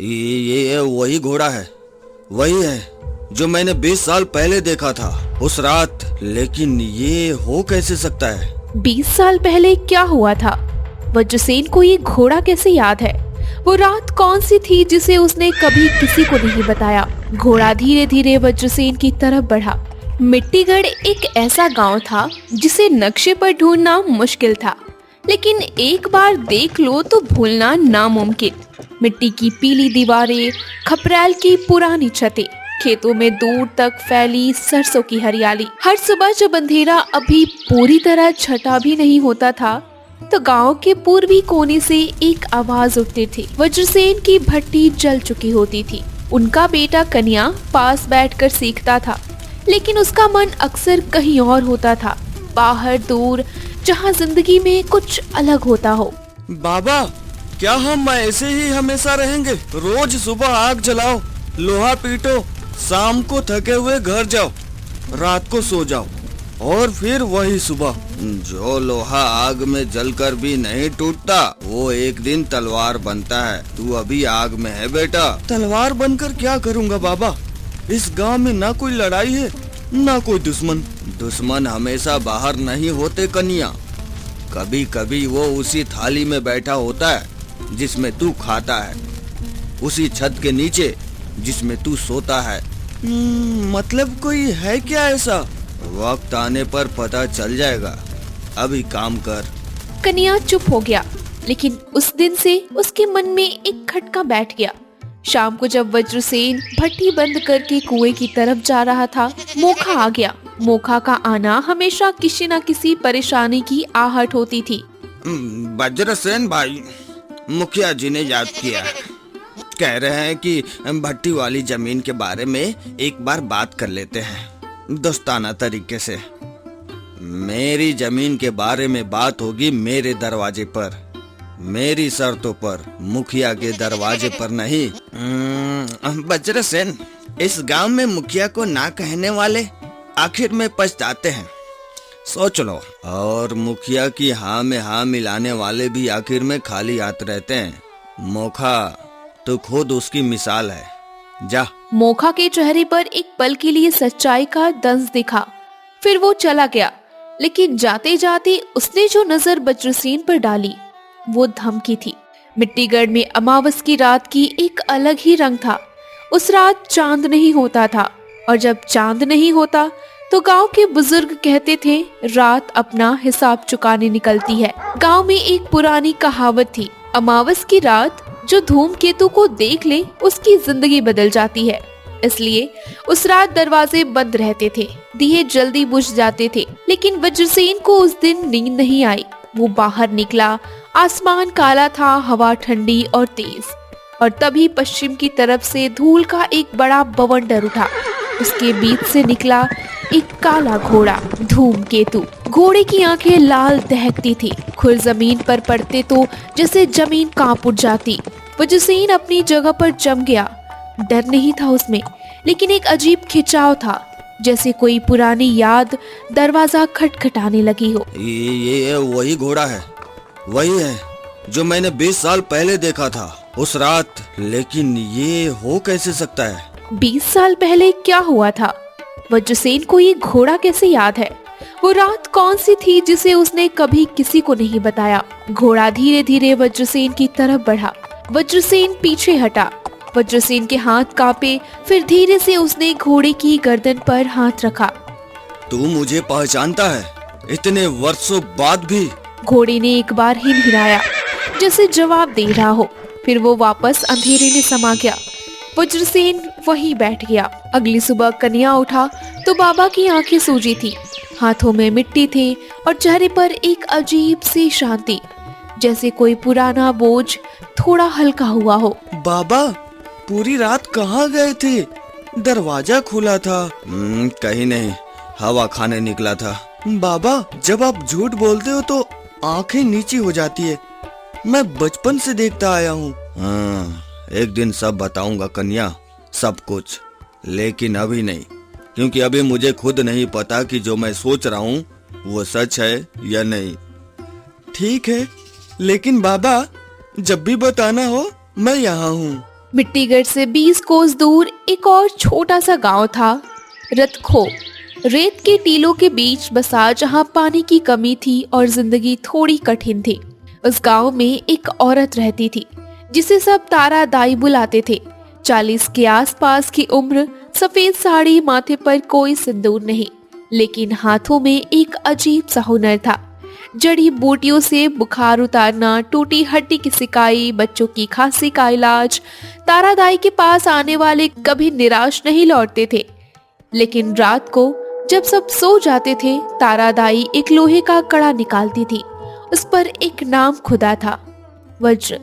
ये वही घोड़ा है, वही है जो मैंने 20 साल पहले देखा था उस रात। लेकिन ये हो कैसे सकता है? 20 साल पहले क्या हुआ था? वज्रसेन को ये घोड़ा कैसे याद है? वो रात कौन सी थी जिसे उसने कभी किसी को नहीं बताया? घोड़ा धीरे धीरे वज्रसेन की तरफ बढ़ा। मिट्टीगढ़ एक ऐसा गांव था जिसे नक्शे पर ढूंढना मुश्किल था, लेकिन एक बार देख लो तो भूलना नामुमकिन। मिट्टी की पीली दीवारें, खपरैल की पुरानी छतें, खेतों में दूर तक फैली सरसों की हरियाली। हर सुबह जब अंधेरा अभी पूरी तरह छटा भी नहीं होता था तो गांव के पूर्वी कोने से एक आवाज उठती थी। वज्रसेन की भट्टी जल चुकी होती थी। उनका बेटा कन्या पास बैठकर सीखता था, लेकिन उसका मन अक्सर कहीं और होता था, बाहर दूर, जहां जिंदगी में कुछ अलग होता हो। बाबा, क्या हम ऐसे ही हमेशा रहेंगे? रोज सुबह आग जलाओ, लोहा पीटो, शाम को थके हुए घर जाओ, रात को सो जाओ और फिर वही सुबह। जो लोहा आग में जलकर भी नहीं टूटता वो एक दिन तलवार बनता है। तू अभी आग में है बेटा। तलवार बनकर क्या करूँगा बाबा? इस गांव में ना कोई लड़ाई है ना कोई दुश्मन। दुश्मन हमेशा बाहर नहीं होते कन्या, कभी कभी वो उसी थाली में बैठा होता है जिसमें तू खाता है, उसी छत के नीचे जिसमें तू सोता है। मतलब कोई है क्या ऐसा? वक्त आने पर पता चल जाएगा, अभी काम कर। कन्या चुप हो गया, लेकिन उस दिन से उसके मन में एक खटका बैठ गया। शाम को जब वज्रसेन भट्टी बंद करके कुएं की तरफ जा रहा था, मोखा आ गया। मोखा का आना हमेशा किसी न किसी परेशानी की आहट होती थी। वज्रसेन भाई, मुखिया जी ने याद किया, कह रहे हैं कि भट्टी वाली जमीन के बारे में एक बार बात कर लेते हैं, दोस्ताना तरीके से। मेरी जमीन के बारे में बात होगी मेरे दरवाजे पर, मेरी शर्तों पर, मुखिया के दरवाजे पर नहीं। वज्रसेन, इस गांव में मुखिया को ना कहने वाले आखिर में पछताते हैं, सोच लो। और मुखिया की हाँ में हाँ मिलाने वाले भी आखिर में खाली हाथ रहते हैं। मोखा तो खुद उसकी मिसाल है। जा। मोखा के चेहरे पर एक पल के लिए सच्चाई का दंश दिखा, फिर वो चला गया। लेकिन जाते जाते उसने जो नजर वज्रसेन पर डाली वो धमकी थी। मिट्टीगढ़ में अमावस की रात की एक अलग ही रंग था। उस रात चांद नहीं होता था, और जब चांद नहीं होता तो गांव के बुजुर्ग कहते थे रात अपना हिसाब चुकाने निकलती है। गांव में एक पुरानी कहावत थी, अमावस की रात जो धूमकेतु को देख ले उसकी जिंदगी बदल जाती है। इसलिए उस रात दरवाजे बंद रहते थे, दिए जल्दी बुझ जाते थे। लेकिन वज्रसेन को उस दिन नींद नहीं आई। वो बाहर निकला, आसमान काला था, हवा ठंडी और तेज, और तभी पश्चिम की तरफ से धूल का एक बड़ा बवंडर उठा। उसके बीच से निकला एक काला घोड़ा, धूमकेतु। घोड़े की आंखें लाल दहकती थी, खुर जमीन पर पड़ते तो जैसे जमीन कांप उठ जाती। वज्रसेन अपनी जगह पर जम गया। डर नहीं था उसमें, लेकिन एक अजीब खिंचाव था, जैसे कोई पुरानी याद दरवाजा खटखटाने लगी हो। ये वही घोड़ा है, वही है जो मैंने 20 साल पहले देखा था उस रात। लेकिन ये हो कैसे सकता है? 20 साल पहले क्या हुआ था? वज्रसेन को ये घोड़ा कैसे याद है? वो रात कौन सी थी जिसे उसने कभी किसी को नहीं बताया? घोड़ा धीरे धीरे वज्रसेन की तरफ बढ़ा। वज्रसेन पीछे हटा। वज्रसेन के हाथ कांपे, फिर धीरे से उसने घोड़े की गर्दन पर हाथ रखा। तू मुझे पहचानता है इतने वर्षों बाद भी? घोड़े ने एक बार हिलहिलाया, जैसे जवाब दे रहा हो, फिर वो वापस अंधेरे में समा गया। वज्रसेन वहीं बैठ गया। अगली सुबह कन्या उठा तो बाबा की आंखें सूजी थी, हाथों में मिट्टी थी और चेहरे पर एक अजीब सी शांति, जैसे कोई पुराना बोझ थोड़ा हल्का हुआ हो। बाबा, पूरी रात कहाँ गए थे? दरवाजा खुला था। कहीं नहीं, हवा खाने निकला था। बाबा, जब आप झूठ बोलते हो तो आंखें नीची हो जाती है। मैं बचपन से देखता आया हूँ। एक दिन सब बताऊंगा कन्या, सब कुछ, लेकिन अभी नहीं, क्योंकि अभी मुझे खुद नहीं पता कि जो मैं सोच रहा हूँ वो सच है या नहीं। ठीक है, लेकिन बाबा, जब भी बताना हो मैं यहाँ हूँ। मिट्टीगढ़ से 20 कोस दूर एक और छोटा सा गांव था, रतखो। रेत के टीलों के बीच बसा, जहां पानी की कमी थी और जिंदगी थोड़ी कठिन थी। उस गांव में एक औरत रहती थी जिसे सब तारा दाई बुलाते थे। 40 के आसपास की उम्र, सफेद साड़ी, माथे पर कोई सिंदूर नहीं, लेकिन हाथों में एक अजीब सा हुनर था। जड़ी बूटियों से बुखार उतारना, टूटी हड्डी की सिकाई, बच्चों की खांसी का इलाज। तारादाई के पास आने वाले कभी निराश नहीं लौटते थे। लेकिन रात को जब सब सो जाते थे, तारादाई एक लोहे का कड़ा निकालती थी। उस पर एक नाम खुदा था, वज्र।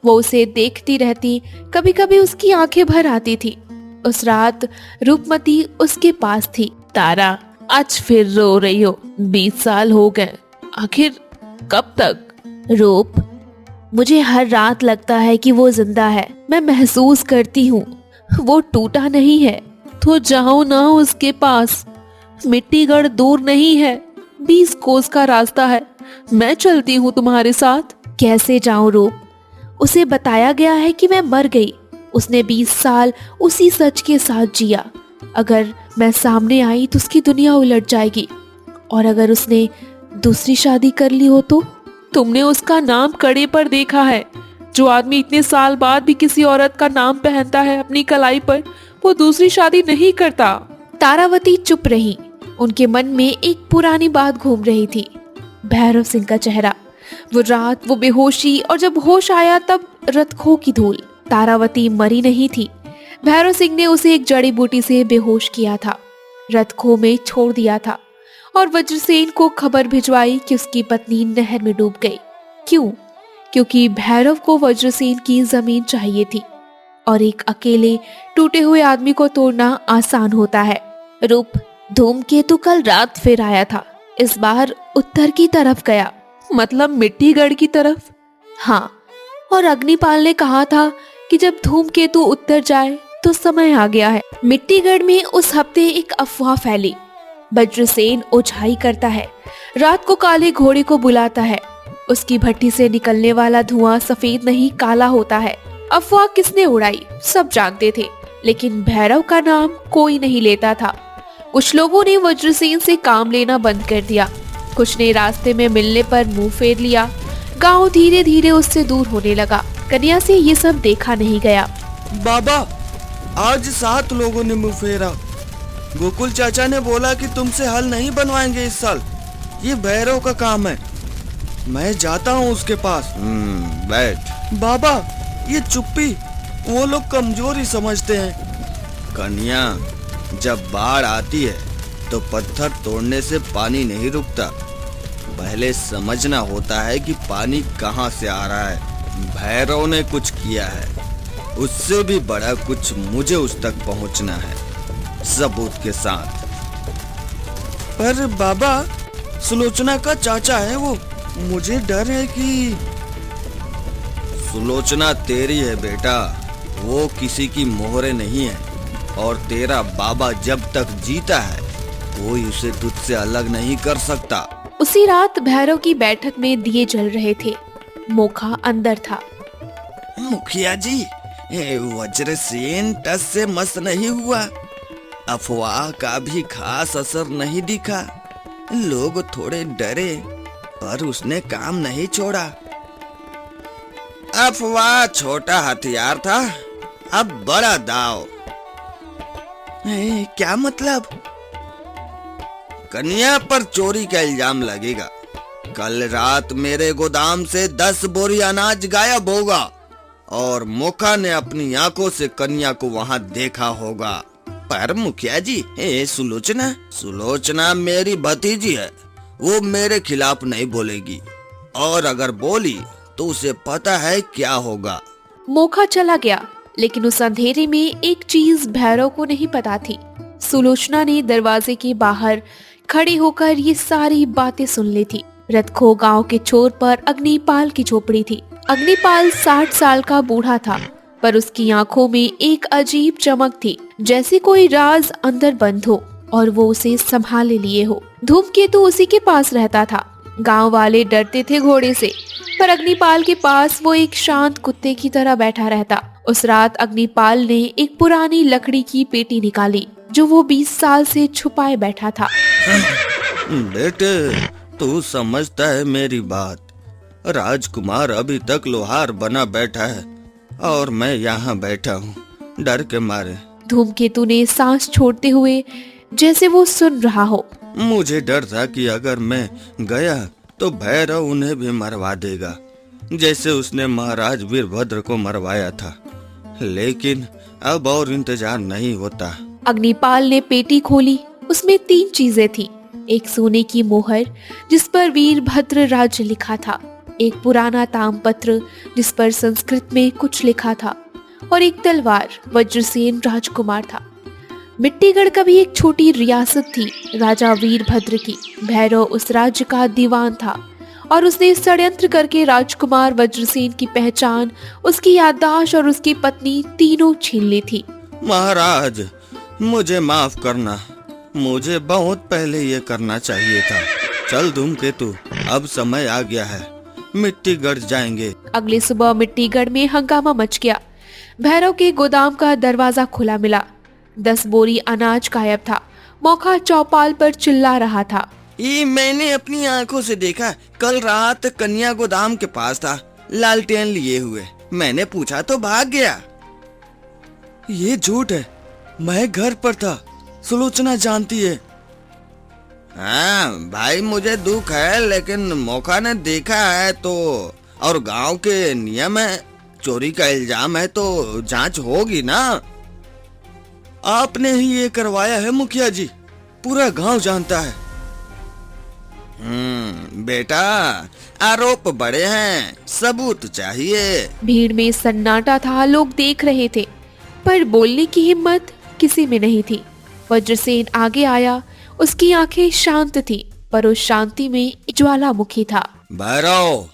वो उसे देखती रहती, कभी कभी उसकी आंखें भर आती थी। उस रात रूपमती उसके पास थी। तारा, आज फिर रो रही हो? 20 साल हो गए, आखिर कब तक? रूप, मुझे हर रात लगता है कि वो जिंदा है। मैं महसूस करती हूँ वो टूटा नहीं है। तो जाओ ना उसके पास। मिट्टीगढ़ दूर नहीं है, 20 कोस का रास्ता है। मैं चलती हूँ तुम्हारे साथ। कैसे जाऊं रूप? उसे बताया गया है कि मैं मर गई। उसने 20 साल उसी सच के साथ जिया। अगर मैं सामने आई तो उसकी दुनिया उलट जाएगी। और अगर उसने दूसरी शादी कर ली हो तो? तुमने उसका नाम कड़े पर देखा है? जो आदमी इतने साल बाद भी किसी औरत का नाम पहनता है अपनी कलाई पर, वो दूसरी शादी नहीं करता। तारावती चुप रही। उनके मन में एक पुरानी बात घूम रही थी, भैरव सिंह का चेहरा, वो रात, वो बेहोशी, और जब होश आया तब रतखो की धूल। तारावती मरी नहीं थी। भैरव सिंह ने उसे एक जड़ी बूटी से बेहोश किया था, रतखो में छोड़ दिया था, और वज्रसेन को खबर भिजवाई कि उसकी पत्नी नहर में डूब गई। क्यों? क्योंकि भैरव को वज्रसेन की जमीन चाहिए थी, और एक अकेले टूटे हुए आदमी को तोड़ना आसान होता है। रूप, धूमकेतु कल रात फिर आया था। इस बार उत्तर की तरफ गया। मतलब मिट्टीगढ़ की तरफ? हाँ, और अग्निपाल ने कहा था कि जब धूमकेतु उत्तर जाए तो समय आ गया है। मिट्टीगढ़ में उस हफ्ते एक अफवाह फैली। वज्रसेन ओझाई करता है, रात को काले घोड़े को बुलाता है। उसकी भट्टी से निकलने वाला धुआं सफेद नहीं, काला होता है। अफवाह किसने उड़ाई? सब जानते थे, लेकिन भैरव का नाम कोई नहीं लेता था। कुछ लोगों ने वज्रसेन से काम लेना बंद कर दिया, कुछ ने रास्ते में मिलने पर मुंह फेर लिया। गांव धीरे धीरे उससे दूर होने लगा। कन्या से ये सब देखा नहीं गया। बाबा, आज 7 लोगों ने मुंह फेरा। गोकुल चाचा ने बोला कि तुमसे हल नहीं बनवाएंगे इस साल, ये भैरव का काम है। मैं जाता हूँ उसके पास। बैठ। बाबा, ये चुप्पी वो लोग कमजोरी समझते हैं। कन्या, जब बाढ़ आती है तो पत्थर तोड़ने से पानी नहीं रुकता। पहले समझना होता है कि पानी कहाँ से आ रहा है। भैरव ने कुछ किया है, उससे भी बड़ा कुछ मुझे उस तक पहुँचना है, सबूत के साथ। पर बाबा, सुलोचना का चाचा है वो, मुझे डर है कि। सुलोचना तेरी है बेटा, वो किसी की मोहरे नहीं है। और तेरा बाबा जब तक जीता है कोई उसे तुझसे अलग नहीं कर सकता। उसी रात भैरव की बैठक में दिए जल रहे थे। मोखा अंदर था। मुखिया जी, वज्रसेन टस से मस नहीं हुआ। अफवाह का भी खास असर नहीं दिखा। लोग थोड़े डरे, पर उसने काम नहीं छोड़ा। अफवाह छोटा हथियार था, अब बड़ा दाव। क्या मतलब? कन्या पर चोरी का इल्जाम लगेगा। कल रात मेरे गोदाम से 10 बोरी अनाज गायब होगा, और मोखा ने अपनी आंखों से कन्या को वहां देखा होगा। पर मुखिया जी, सुलोचना मेरी भतीजी है, वो मेरे खिलाफ नहीं बोलेगी, और अगर बोली तो उसे पता है क्या होगा। मोखा चला गया, लेकिन उस अंधेरे में एक चीज भैरव को नहीं पता थी। सुलोचना ने दरवाजे के बाहर खड़ी होकर ये सारी बातें सुन ली थी। रतखो गांव के छोर पर अग्निपाल की झोपड़ी थी। अग्निपाल 60 साल का बूढ़ा था, पर उसकी आंखों में एक अजीब चमक थी, जैसे कोई राज अंदर बंद हो और वो उसे संभाले लिए हो। धूमकेतु उसी के पास रहता था। गांव वाले डरते थे घोड़े से, पर अग्निपाल के पास वो एक शांत कुत्ते की तरह बैठा रहता। उस रात अग्निपाल ने एक पुरानी लकड़ी की पेटी निकाली जो वो 20 साल से छुपाए बैठा था। बेटे, तू समझता है मेरी बात? राजकुमार अभी तक लोहार बना बैठा है और मैं यहाँ बैठा हूँ डर के मारे। धूमकेतु ने सांस छोड़ते हुए जैसे वो सुन रहा हो। मुझे डर था कि अगर मैं गया तो भैरव उन्हें भी मरवा देगा, जैसे उसने महाराज वीरभद्र को मरवाया था। लेकिन अब और इंतजार नहीं होता। अग्निपाल ने पेटी खोली। उसमें 3 चीजें थी। एक सोने की मोहर जिस पर वीरभद्र राज्य लिखा था, एक पुराना तामपत्र जिस पर संस्कृत में कुछ लिखा था, और एक तलवार। वज्रसेन राजकुमार था। मिट्टीगढ़ का भी एक छोटी रियासत थी राजा वीरभद्र की। भैरव उस राज्य का दीवान था और उसने षड्यंत्र करके राजकुमार वज्रसेन की पहचान, उसकी याददाश्त और उसकी पत्नी तीनों छीन ली थी। महाराज, मुझे माफ करना, मुझे बहुत पहले ये करना चाहिए था। चल धूमकेतु, अब समय आ गया है, मिट्टीगढ़ जाएंगे। अगली सुबह मिट्टीगढ़ में हंगामा मच गया। भैरव के गोदाम का दरवाजा खुला मिला। 10 बोरी अनाज गायब था। मौका चौपाल पर चिल्ला रहा था। ये मैंने अपनी आंखों से देखा। कल रात कन्या गोदाम के पास था, लालटेन लिए हुए। मैंने पूछा तो भाग गया। ये झूठ है, मैं घर पर था, सुलोचना जानती है। हाँ भाई, मुझे दुख है, लेकिन मौका ने देखा है तो, और गांव के नियम है, चोरी का इल्जाम है तो जांच होगी ना। आपने ही ये करवाया है मुखिया जी, पूरा गांव जानता है। बेटा, आरोप बड़े हैं, सबूत चाहिए। भीड़ में सन्नाटा था। लोग देख रहे थे पर बोलने की हिम्मत किसी में नहीं थी। वज्रसेन आगे आया। उसकी आंखें शांत थी पर उस शांति में ज्वालामुखी था। भैरव,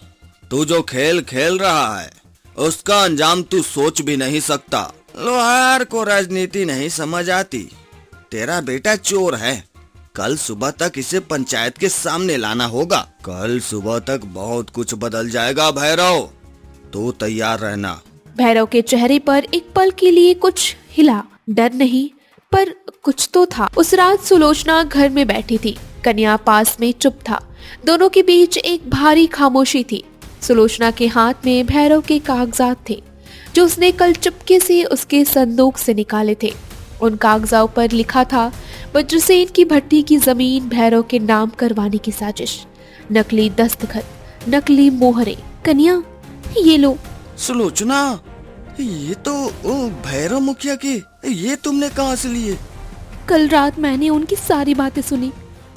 तू जो खेल खेल रहा है उसका अंजाम तू सोच भी नहीं सकता। लोहार को राजनीति नहीं समझ आती। तेरा बेटा चोर है। कल सुबह तक इसे पंचायत के सामने लाना होगा। कल सुबह तक बहुत कुछ बदल जाएगा भैरव, तू तैयार रहना। भैरव के चेहरे पर एक पल के लिए कुछ हिला। डर नहीं पर कुछ तो था। उस रात सुलोचना घर में बैठी थी। कन्या पास में चुप था। दोनों के बीच एक भारी खामोशी थी। सुलोचना के हाथ में भैरव के कागजात थे जो उसने कल चुपके से उसके संदूक से निकाले थे। उन कागजातों पर लिखा था वज्रसेन की भट्टी की जमीन भैरव के नाम करवाने की साजिश। नकली दस्तखत, नकली मोहरे। कन्या, ये लो। सुलोचना, ये तो भैरव मुखिया के, ये तुमने कहाँ से लिए? कल रात मैंने उनकी सारी बातें सुनी।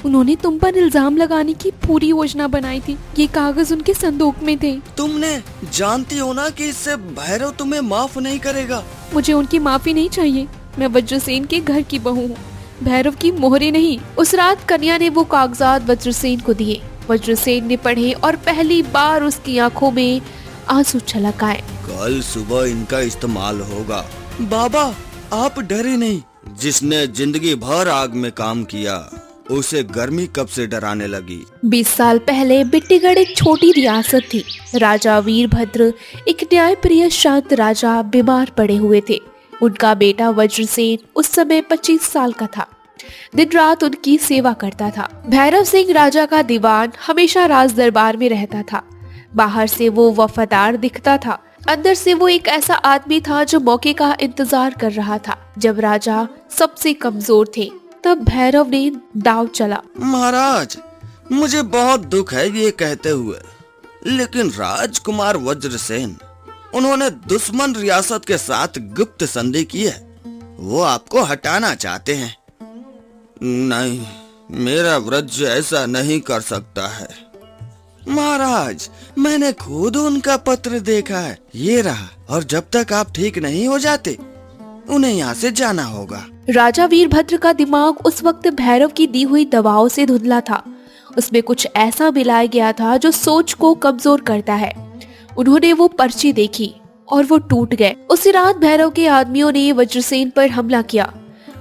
उन्होंने तुम पर इल्जाम लगाने की पूरी योजना बनाई थी। ये कागज उनके संदूक में थे। तुमने जानती हो ना कि इससे भैरव तुम्हें माफ नहीं करेगा। मुझे उनकी माफी नहीं चाहिए। मैं वज्रसेन के घर की बहू हूँ, भैरव की मोहरे नहीं। उस रात कन्या ने वो कागजात वज्रसेन को दिए। वज्रसेन ने पढ़े और पहली बार उसकी आंखों में आंसू छलक आए। कल सुबह इनका इस्तेमाल होगा। बाबा, आप डरे नहीं। जिसने जिंदगी भर आग में काम किया उसे गर्मी कब से डराने लगी। 20 साल पहले बिट्टीगढ़ एक छोटी रियासत थी। राजा वीरभद्र, एक न्यायप्रिय शांत राजा, बीमार पड़े हुए थे। उनका बेटा वज्रसेन उस समय 25 साल का था। दिन रात उनकी सेवा करता था। भैरव सिंह राजा का दीवान हमेशा राज दरबार में रहता था। बाहर से वो वफादार दिखता था, अंदर से वो एक ऐसा आदमी था जो मौके का इंतजार कर रहा था। जब राजा सबसे कमजोर थे तब भैरव ने दाव चला। महाराज, मुझे बहुत दुख है ये कहते हुए, लेकिन राजकुमार वज्रसेन, उन्होंने दुश्मन रियासत के साथ गुप्त संधि की है। वो आपको हटाना चाहते हैं। नहीं, मेरा वज्र ऐसा नहीं कर सकता है। महाराज, मैंने खुद उनका पत्र देखा है, ये रहा। और जब तक आप ठीक नहीं हो जाते उन्हें यहाँ से जाना होगा। राजा वीरभद्र का दिमाग उस वक्त भैरव की दी हुई दवाओं से धुंधला था। उसमें कुछ ऐसा मिलाया गया था जो सोच को कमजोर करता है। उन्होंने वो पर्ची देखी और वो टूट गए। उसी रात भैरव के आदमियों ने वज्रसेन पर हमला किया।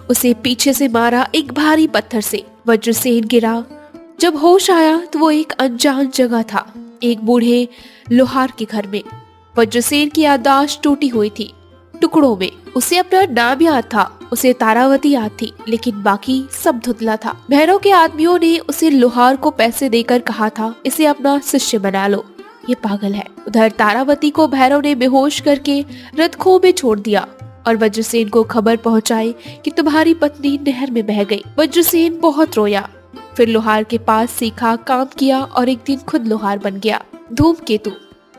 उसे पीछे से मारा एक भारी पत्थर से। वज्रसेन गिरा जब होश आया तो वो एक अनजान जगह था, एक बूढ़े लोहार के घर में। वज्रसेन की याददाश्त टूटी हुई थी, टुकड़ों में। उसे अपना नाम याद था, उसे तारावती याद थी, लेकिन बाकी सब धुंधला था। भैरव के आदमियों ने उसे लोहार को पैसे देकर कहा था, इसे अपना शिष्य बना लो, ये पागल है। उधर तारावती को भैरव ने बेहोश करके रथखों में छोड़ दिया और वज्रसेन को खबर पहुंचाई कि तुम्हारी पत्नी नहर में बह गई। वज्रसेन बहुत रोया, फिर लोहार के पास सीखा, काम किया और एक दिन खुद लोहार बन गया। धूमकेतु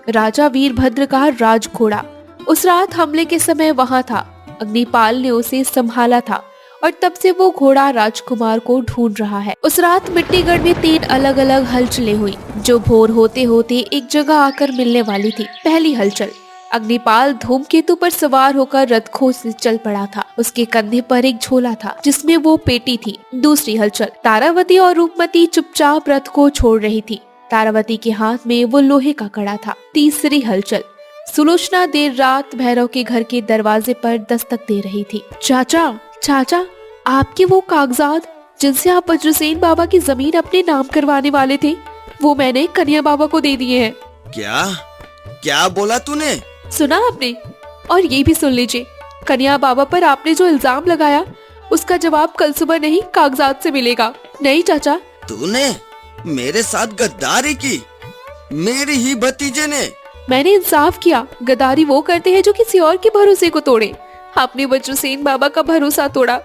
राजा वीरभद्र का राज घोड़ा उस रात हमले के समय वहां था। अग्निपाल ने उसे संभाला था और तब से वो घोड़ा राजकुमार को ढूंढ रहा है। उस रात मिट्टीगढ़ में 3 अलग अलग हलचलें हुई, जो भोर होते होते एक जगह आकर मिलने वाली थी। पहली हलचल, अग्निपाल धूमकेतु पर सवार होकर रथखों से चल पड़ा था। उसके कंधे पर एक झोला था जिसमें वो पेटी थी। दूसरी हलचल, तारावती और रूपमती चुपचाप रथ को छोड़ रही थी। तारावती के हाथ में वो लोहे का कड़ा था। तीसरी हलचल, सुलोचना देर रात भैरव के घर के दरवाजे पर दस्तक दे रही थी। चाचा, चाचा, आपके वो कागजात जिनसे आप वज्रसेन बाबा की जमीन अपने नाम करवाने वाले थे, वो मैंने कन्या बाबा को दे दिए हैं। क्या क्या बोला तूने? सुना आपने? और ये भी सुन लीजिए, कन्या बाबा पर आपने जो इल्जाम लगाया उसका जवाब कल सुबह नहीं, कागजात से मिलेगा। नहीं चाचा। तूने मेरे साथ गद्दारी की, मेरी ही भतीजे ने। मैंने इंसाफ किया। गद्दारी वो करते हैं जो किसी और के भरोसे को तोड़े। आपने वज्रसेन बाबा का भरोसा तोड़ा।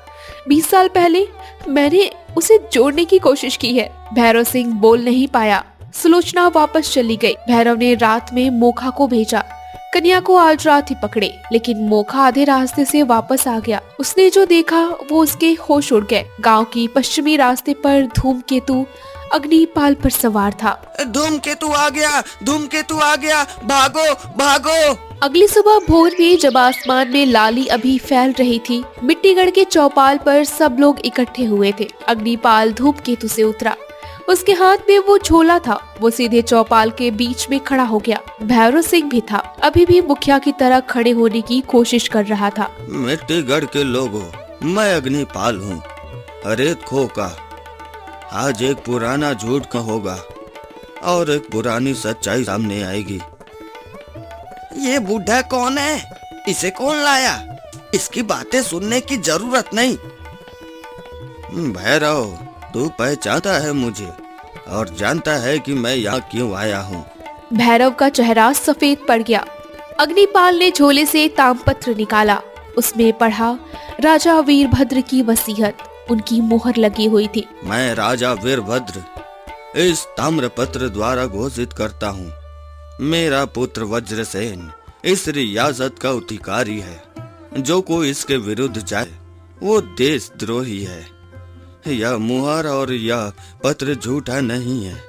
20 साल पहले मैंने उसे जोड़ने की कोशिश की है। भैरव सिंह बोल नहीं पाया। सुलोचना वापस चली गई। भैरव ने रात में मोखा को भेजा। कन्या को आज रात ही पकड़े, लेकिन मोखा आधे रास्ते से वापस आ गया। उसने जो देखा वो उसके होश उड़ गए। गांव की पश्चिमी रास्ते पर धूमकेतु अग्निपाल पर सवार था। धूमकेतु आ गया, धूमकेतु आ गया, भागो भागो। अगली सुबह भोर में जब आसमान में लाली अभी फैल रही थी, मिट्टीगढ़ के चौपाल पर सब लोग इकट्ठे हुए थे। अग्निपाल धूमकेतु से उतरा। उसके हाथ में वो झोला था। वो सीधे चौपाल के बीच में खड़ा हो गया। भैरव सिंह भी था, अभी भी मुखिया की तरह खड़े होने की कोशिश कर रहा था। मिट्टीगढ़ के लोगों, मैं अग्निपाल हूँ। अरे खो का आज एक पुराना झूठ का होगा और एक पुरानी सच्चाई सामने आएगी। ये बूढ़ा कौन है? इसे कौन लाया? इसकी बातें सुनने की जरूरत नहीं। भैरव, तू पहचानता है मुझे और जानता है कि मैं यहाँ क्यों आया हूँ। भैरव का चेहरा सफेद पड़ गया। अग्निपाल ने झोले से तामपत्र निकाला। उसमें पढ़ा राजा वीरभद्र की वसीयत। उनकी मोहर लगी हुई थी। मैं राजा वीरभद्र इस ताम्रपत्र द्वारा घोषित करता हूँ, मेरा पुत्र वज्रसेन इस रियासत का अधिकारी है। जो कोई इसके विरुद्ध जाए वो देशद्रोही है। यह मुहर और यह पत्र झूठा नहीं है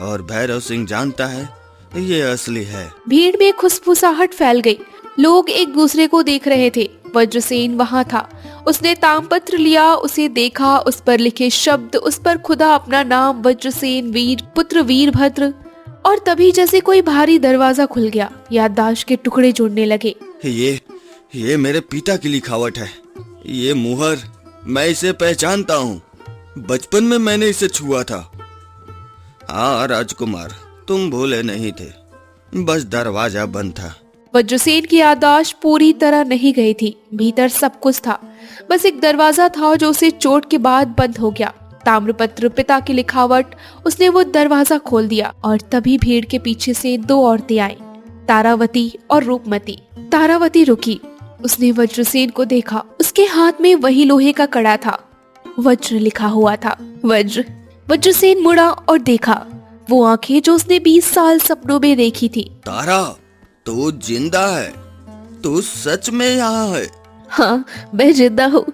और भैरव सिंह जानता है ये असली है। भीड़ में खुशफुसाहट फैल गई। लोग एक दूसरे को देख रहे थे। वज्रसेन वहाँ था। उसने तामपत्र लिया, उसे देखा, उस पर लिखे शब्द, उस पर खुदा अपना नाम वज्रसेन वीर पुत्र वीरभद्र। और तभी जैसे कोई भारी दरवाजा खुल गया। याददाश्त के टुकड़े जुड़ने लगे। ये मेरे पिता की लिखावट है। ये मुहर, मैं इसे पहचानता हूँ। बचपन में मैंने इसे छुआ था। हाँ राजकुमार, तुम भूले नहीं थे, बस दरवाजा बंद था। वज्रसेन की याददाश्त पूरी तरह नहीं गई थी। भीतर सब कुछ था, बस एक दरवाजा था जो उसे चोट के बाद बंद हो गया। ताम्रपत्र, पिता की लिखावट, उसने वो दरवाजा खोल दिया और तभी भीड़ के पीछे से 2 औरतें आईं, तारावती और रूपमती। तारावती रुकी। उसने वज्रसेन को देखा। उसके हाथ में वही लोहे का कड़ा था, वज्र लिखा हुआ था। वज्र। वज्रसेन मुड़ा और देखा वो आंखें जो उसने 20 साल सपनों में देखी थी। तारा, तू जिंदा है? तू सच में यहाँ है? हाँ, मैं जिंदा हूँ।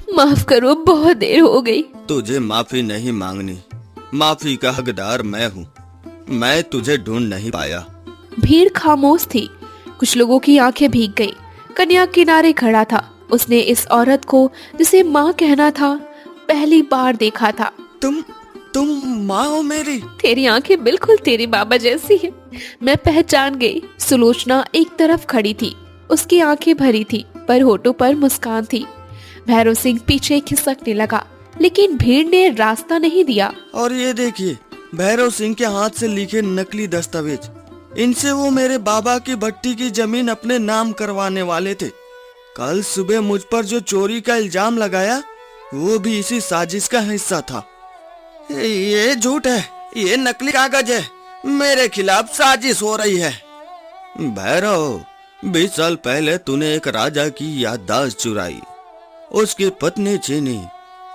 माफ करो, बहुत देर हो गई। तुझे माफी नहीं मांगनी, माफी का हकदार मैं हूँ। मैं तुझे ढूंढ नहीं पाया। भीड़ खामोश थी। कुछ लोगों की आंखें भीग गई। कन्या किनारे खड़ा था। उसने इस औरत को, जिसे माँ कहना था, पहली बार देखा था। तुम माँ हो मेरी? तेरी आंखें बिल्कुल तेरे बाबा जैसी है। मैं पहचान गई। सुलोचना एक तरफ खड़ी थी। उसकी आंखें भरी थी पर होठों पर मुस्कान थी। भैरव सिंह पीछे खिसकने लगा। लेकिन भीड़ ने रास्ता नहीं दिया। और ये देखिए, भैरव सिंह के हाथ से लिखे नकली दस्तावेज। इनसे वो मेरे बाबा की भट्टी की जमीन अपने नाम करवाने वाले थे। कल सुबह मुझ पर जो चोरी का इल्जाम लगाया, वो भी इसी साजिश का हिस्सा था। ये झूठ है, ये नकली कागज है, मेरे खिलाफ साजिश हो रही है। भैरव, 20 साल पहले तूने एक राजा की याददाश्त चुराई, उसकी पत्नी छीनी,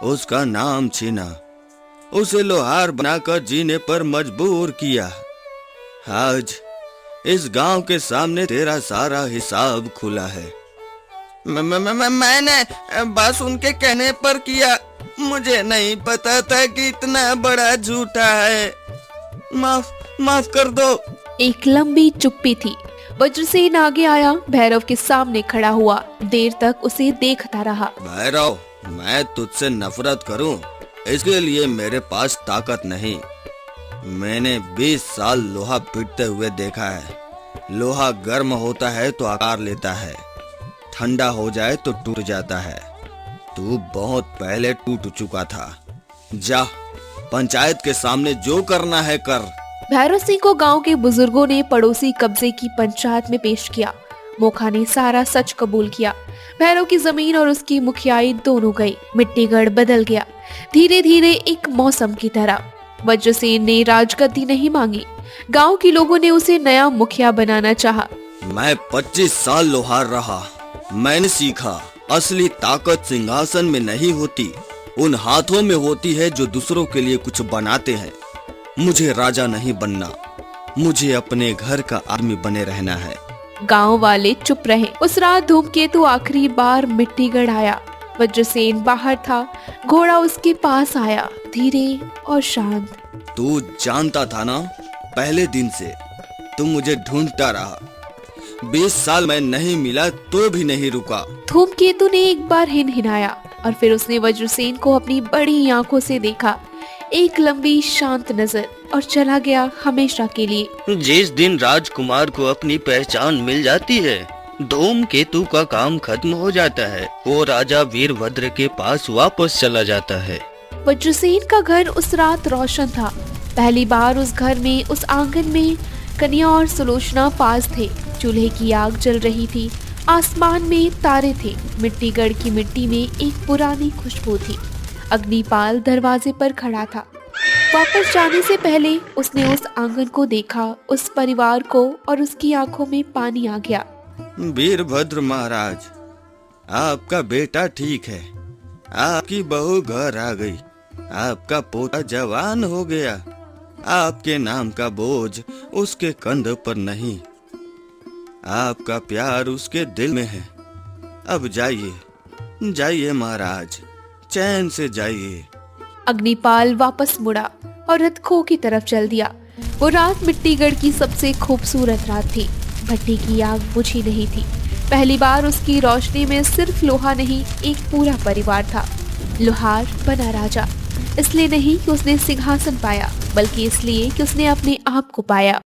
उसका नाम छीना, उसे लोहार बनाकर जीने पर मजबूर किया। आज इस गांव के सामने तेरा सारा हिसाब खुला है। मैंने बस उनके कहने पर किया, मुझे नहीं पता था कि इतना बड़ा झूठा है। माफ कर दो। एक लंबी चुप्पी थी। वज्रसेन आगे आया, भैरव के सामने खड़ा हुआ, देर तक उसे देखता रहा। भैरव, मैं तुझसे नफरत करूं, इसके लिए मेरे पास ताकत नहीं। मैंने 20 साल लोहा पीटते हुए देखा है। लोहा गर्म होता है तो आकार लेता है, ठंडा हो जाए तो टूट जाता है। तू बहुत पहले टूट चुका था। जा, पंचायत के सामने जो करना है कर। भैरव सिंह को गांव के बुजुर्गों ने पड़ोसी कब्जे की पंचायत में पेश किया। मोखा ने सारा सच कबूल किया। भैरव की जमीन और उसकी मुखियाई दोनों गई। मिट्टीगढ़ बदल गया, धीरे धीरे एक मौसम की तरह। वज्रसेन ने राजगद्दी नहीं मांगी, गांव के लोगों ने उसे नया मुखिया बनाना चाहा। मैं 25 साल लोहार रहा। मैंने सीखा, असली ताकत सिंहासन में नहीं होती, उन हाथों में होती है जो दूसरों के लिए कुछ बनाते हैं। मुझे राजा नहीं बनना, मुझे अपने घर का आदमी बने रहना है। गांव वाले चुप रहे। उस रात धूमकेतु आखिरी बार मिट्टीगढ़ आया। वज्रसेन बाहर था, घोड़ा उसके पास आया, धीरे और शांत। तू जानता था ना, पहले दिन से तू मुझे ढूंढता रहा। 20 साल मैं नहीं मिला तो भी नहीं रुका। धूमकेतु ने एक बार हिनहिनाया और फिर उसने वज्रसेन को अपनी बड़ी आंखों से देखा, एक लंबी शांत नजर, और चला गया हमेशा के लिए। जिस दिन राजकुमार को अपनी पहचान मिल जाती है, धूमकेतु का काम खत्म हो जाता है। वो राजा वीरभद्र के पास वापस चला जाता है। वज्रसेन का घर उस रात रोशन था। पहली बार उस घर में, उस आंगन में कन्या और सुलोचना पास थे। चूल्हे की आग जल रही थी, आसमान में तारे थे, मिट्टीगढ़ की मिट्टी में एक पुरानी खुशबू थी। अग्निपाल दरवाजे पर खड़ा था। वापस जाने से पहले उसने उस आंगन को देखा, उस परिवार को, और उसकी आंखों में पानी आ गया। वीरभद्र महाराज, आपका बेटा ठीक है, आपकी बहू घर आ गई, आपका पोता जवान हो गया, आपके नाम का बोझ उसके कंध पर नहीं, आपका प्यार उसके दिल में है। अब जाइए, जाइए महाराज, चैन से जाइए। अग्निपाल वापस मुड़ा और रथ खो की तरफ चल दिया। वो रात मिट्टीगढ़ की सबसे खूबसूरत रात थी। भट्टी की आग बुझी नहीं थी। पहली बार उसकी रोशनी में सिर्फ लोहा नहीं, एक पूरा परिवार था। लोहार बना राजा, इसलिए नहीं कि उसने सिंहासन पाया, बल्कि इसलिए कि उसने अपने आप को पाया।